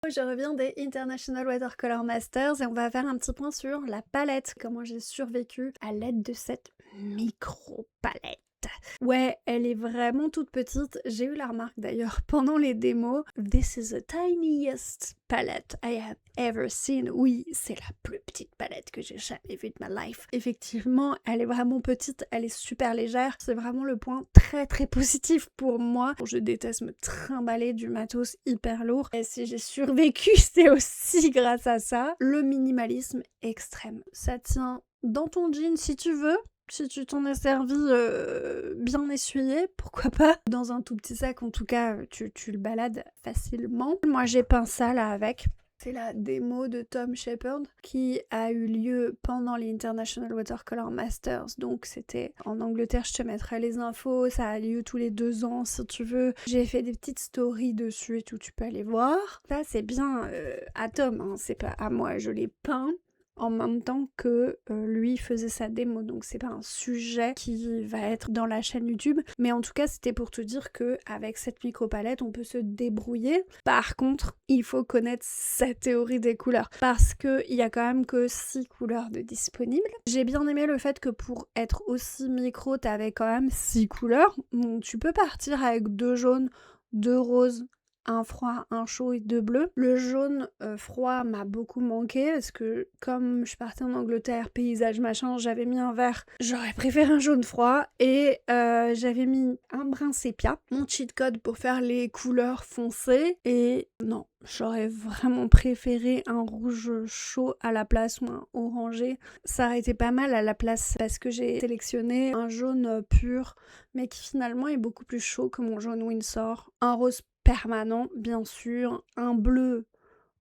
Je reviens des International Watercolor Masters et on va faire un petit point sur la palette, comment j'ai survécu à l'aide de cette micro-palette. Ouais, elle est vraiment toute petite. J'ai eu la remarque d'ailleurs pendant les démos. This is the tiniest palette I have ever seen. Oui, c'est la plus petite palette que j'ai jamais vue de ma life. Effectivement, elle est vraiment petite, elle est super légère. C'est vraiment le point très très positif pour moi. Je déteste me trimballer du matos hyper lourd. Et si j'ai survécu, c'est aussi grâce à ça. Le minimalisme extrême. Ça tient dans ton jean si tu veux. Si tu t'en es servi bien essuyé, pourquoi pas. Dans un tout petit sac, en tout cas, tu le balades facilement. Moi, j'ai peint ça là avec. C'est la démo de Tom Shepherd qui a eu lieu pendant les International Watercolor Masters. Donc c'était en Angleterre, je te mettrai les infos. Ça a lieu tous les 2 ans si tu veux. J'ai fait des petites stories dessus et tout, tu peux aller voir. Ça c'est bien à Tom, hein, c'est pas à moi, je l'ai peint en même temps que lui faisait sa démo, donc c'est pas un sujet qui va être dans la chaîne YouTube, mais en tout cas c'était pour te dire que avec cette micro palette on peut se débrouiller. Par contre il faut connaître sa théorie des couleurs parce que il y a quand même que 6 couleurs de disponibles. J'ai bien aimé le fait que pour être aussi micro t'avais quand même 6 couleurs, donc tu peux partir avec 2 jaunes, 2 roses, un froid, un chaud et 2 bleus. Le jaune froid m'a beaucoup manqué parce que comme je partais en Angleterre, paysage machin, j'avais mis un vert. J'aurais préféré un jaune froid et j'avais mis un brun sépia. Mon cheat code pour faire les couleurs foncées et non, j'aurais vraiment préféré un rouge chaud à la place ou un orangé. Ça aurait été pas mal à la place parce que j'ai sélectionné un jaune pur mais qui finalement est beaucoup plus chaud que mon jaune Windsor. Un rose permanent, bien sûr, un bleu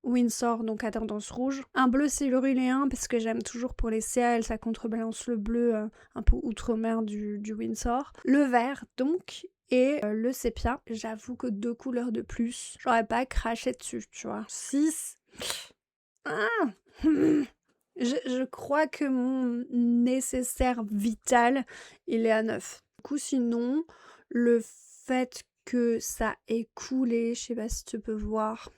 Windsor, donc à tendance rouge, un bleu céruléen, parce que j'aime toujours pour les ciels, ça contrebalance le bleu un peu outre-mer du Windsor, le vert donc, et le sépia. J'avoue que 2 couleurs de plus, j'aurais pas craché dessus, tu vois. 6. Ah je crois que mon nécessaire vital, il est à 9. Du coup, sinon, le fait que ça ait coulé, je sais pas si tu peux voir.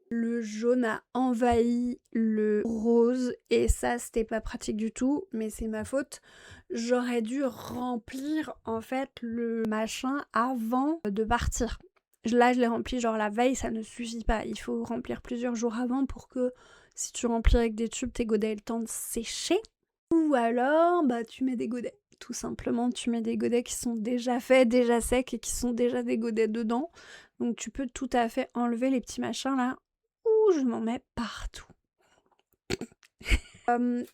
Le jaune a envahi le rose et ça c'était pas pratique du tout, mais c'est ma faute. J'aurais dû remplir en fait le machin avant de partir. Là je l'ai rempli genre la veille, ça ne suffit pas. Il faut remplir plusieurs jours avant pour que si tu remplis avec des tubes, tes godets aient le temps de sécher. Ou alors bah tu mets des godets. Tout simplement tu mets des godets qui sont déjà faits, déjà secs et qui sont déjà des godets dedans. Donc tu peux tout à fait enlever les petits machins là. Je m'en mets partout.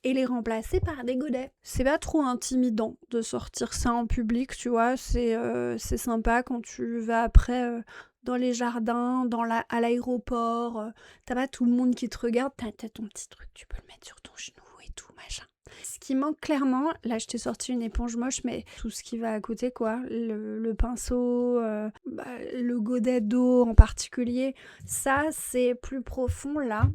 Et les remplacer par des godets. C'est pas trop intimidant de sortir ça en public, tu vois, c'est sympa quand tu vas après dans les jardins, à l'aéroport, t'as pas tout le monde qui te regarde, t'as ton petit truc, tu peux le mettre sur ton genou et tout, machin. Ce qui manque clairement, là je t'ai sorti une éponge moche, mais tout ce qui va à côté quoi, le pinceau, le godet d'eau en particulier, ça c'est plus profond là,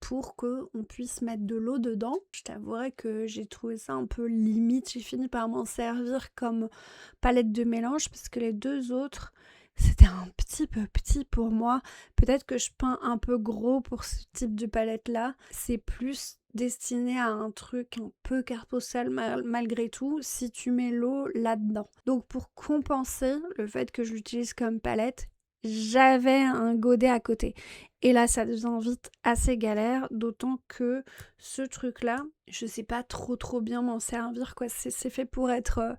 pour qu'on puisse mettre de l'eau dedans. Je t'avouerai que j'ai trouvé ça un peu limite, j'ai fini par m'en servir comme palette de mélange parce que les 2 autres, c'était un petit peu petit pour moi. Peut-être que je peins un peu gros pour ce type de palette là. C'est plus destiné à un truc un peu carte postale malgré tout si tu mets l'eau là-dedans. Donc pour compenser le fait que je l'utilise comme palette, j'avais un godet à côté. Et là, ça devient vite assez galère, d'autant que ce truc-là, je sais pas trop bien m'en servir, quoi. C'est fait pour être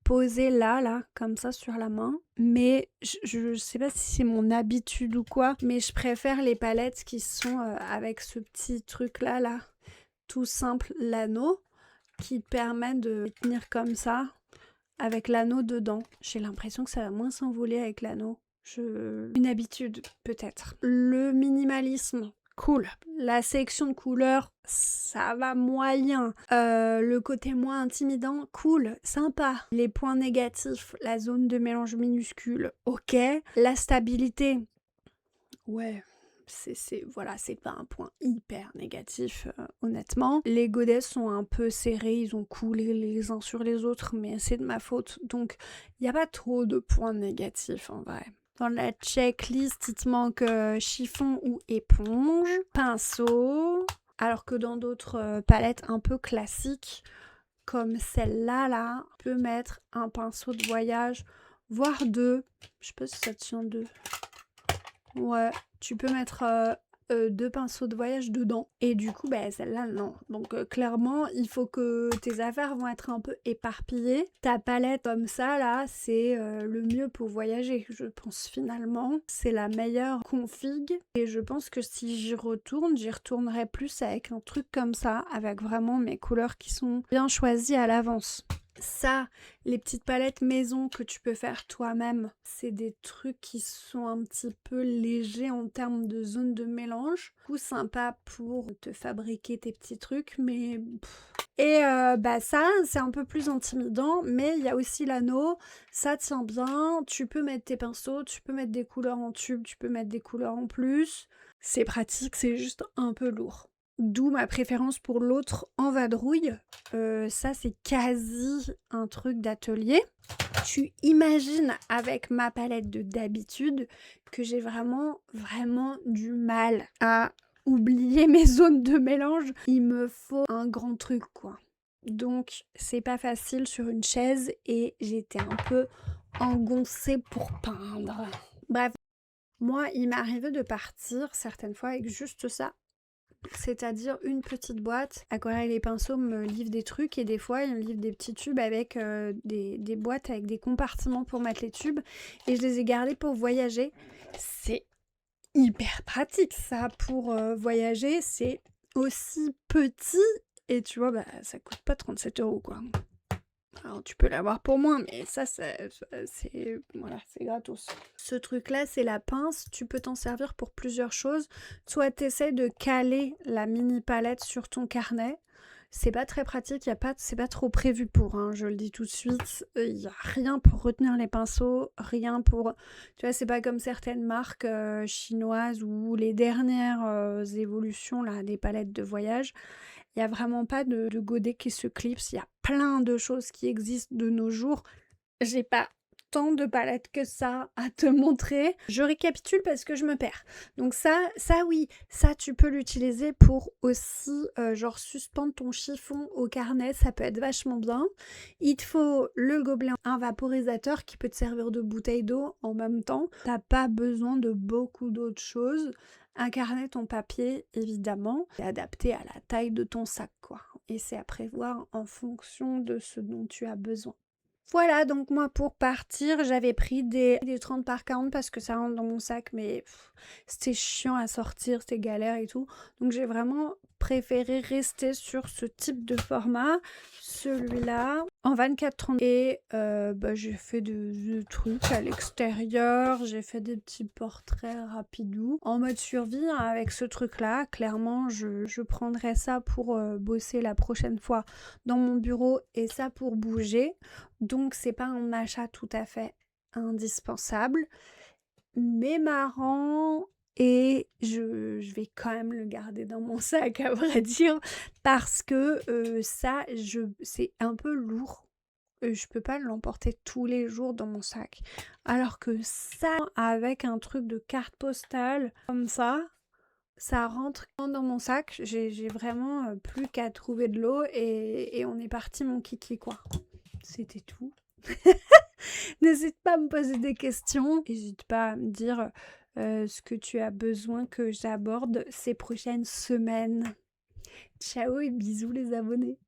posé là, comme ça, sur la main. Mais je sais pas si c'est mon habitude ou quoi, mais je préfère les palettes qui sont avec ce petit truc-là, tout simple, l'anneau, qui permet de tenir comme ça, avec l'anneau dedans. J'ai l'impression que ça va moins s'envoler avec l'anneau. Une habitude, peut-être. Le minimalisme, cool. La sélection de couleurs, ça va moyen. Le côté moins intimidant, cool, sympa. Les points négatifs, la zone de mélange minuscule, ok. La stabilité, ouais. Voilà, c'est pas un point hyper négatif, honnêtement. Les godets sont un peu serrés, ils ont coulé les uns sur les autres, mais c'est de ma faute. Donc, il n'y a pas trop de points négatifs, en vrai. dans la checklist, il te manque chiffon ou éponge, pinceau, alors que dans d'autres palettes un peu classiques, comme celle-là, là, tu peux mettre un pinceau de voyage, voire deux. Je sais pas si ça tient deux. Ouais, tu peux mettre deux pinceaux de voyage dedans. Et du coup, bah, celle-là, non. Donc clairement, il faut que tes affaires vont être un peu éparpillées. Ta palette comme ça, là, c'est le mieux pour voyager, je pense finalement. C'est la meilleure config. Et je pense que si j'y retournerai plus avec un truc comme ça, avec vraiment mes couleurs qui sont bien choisies à l'avance. Ça, les petites palettes maison que tu peux faire toi-même, c'est des trucs qui sont un petit peu légers en termes de zone de mélange. Du coup, sympa pour te fabriquer tes petits trucs, mais... Et bah ça, c'est un peu plus intimidant, mais il y a aussi l'anneau, ça tient bien, tu peux mettre tes pinceaux, tu peux mettre des couleurs en tube, tu peux mettre des couleurs en plus. C'est pratique, c'est juste un peu lourd. D'où ma préférence pour l'autre en vadrouille. Ça, c'est quasi un truc d'atelier. Tu imagines avec ma palette de d'habitude que j'ai vraiment du mal à oublier mes zones de mélange. Il me faut un grand truc, quoi. Donc, c'est pas facile sur une chaise et j'étais un peu engoncée pour peindre. Bref, moi, il m'est arrivé de partir certaines fois avec juste ça. C'est-à-dire une petite boîte. Aquarelle et Pinceau me livrent des trucs et des fois ils me livrent des petits tubes avec des boîtes avec des compartiments pour mettre les tubes et je les ai gardés pour voyager. C'est hyper pratique ça pour voyager, c'est aussi petit et tu vois bah ça coûte pas 37 € quoi. Alors tu peux l'avoir pour moins, mais ça c'est voilà, c'est gratos. Ce truc-là, c'est la pince. Tu peux t'en servir pour plusieurs choses. Soit tu essaies de caler la mini palette sur ton carnet. C'est pas très pratique, c'est pas trop prévu pour, hein, je le dis tout de suite. Il n'y a rien pour retenir les pinceaux, rien pour... Tu vois, c'est pas comme certaines marques chinoises ou les dernières évolutions là, des palettes de voyage. Il n'y a vraiment pas de godet qui se clipse. Il y a plein de choses qui existent de nos jours. J'ai pas tant de palettes que ça à te montrer. Je récapitule parce que je me perds. Donc ça oui, ça tu peux l'utiliser pour aussi genre suspendre ton chiffon au carnet, ça peut être vachement bien. Il te faut le gobelet, un vaporisateur qui peut te servir de bouteille d'eau en même temps. T'as pas besoin de beaucoup d'autres choses. Un carnet, ton papier, évidemment, est adapté à la taille de ton sac, quoi. Et c'est à prévoir en fonction de ce dont tu as besoin. Voilà, donc moi pour partir, j'avais pris des 30 par 40 parce que ça rentre dans mon sac, mais c'était chiant à sortir, c'était galère et tout. Donc j'ai vraiment préféré rester sur ce type de format, celui-là, en 24-30. Et j'ai fait des trucs à l'extérieur, j'ai fait des petits portraits rapidous. En mode survie, hein, avec ce truc-là, clairement, je prendrais ça pour bosser la prochaine fois dans mon bureau et ça pour bouger. Donc c'est pas un achat tout à fait indispensable, mais marrant et je vais quand même le garder dans mon sac à vrai dire parce que c'est un peu lourd. Je peux pas l'emporter tous les jours dans mon sac. Alors que ça, avec un truc de carte postale comme ça rentre dans mon sac. J'ai vraiment plus qu'à trouver de l'eau et on est parti mon kiki quoi. C'était tout. N'hésite pas à me poser des questions. N'hésite pas à me dire ce que tu as besoin que j'aborde ces prochaines semaines. Ciao et bisous les abonnés.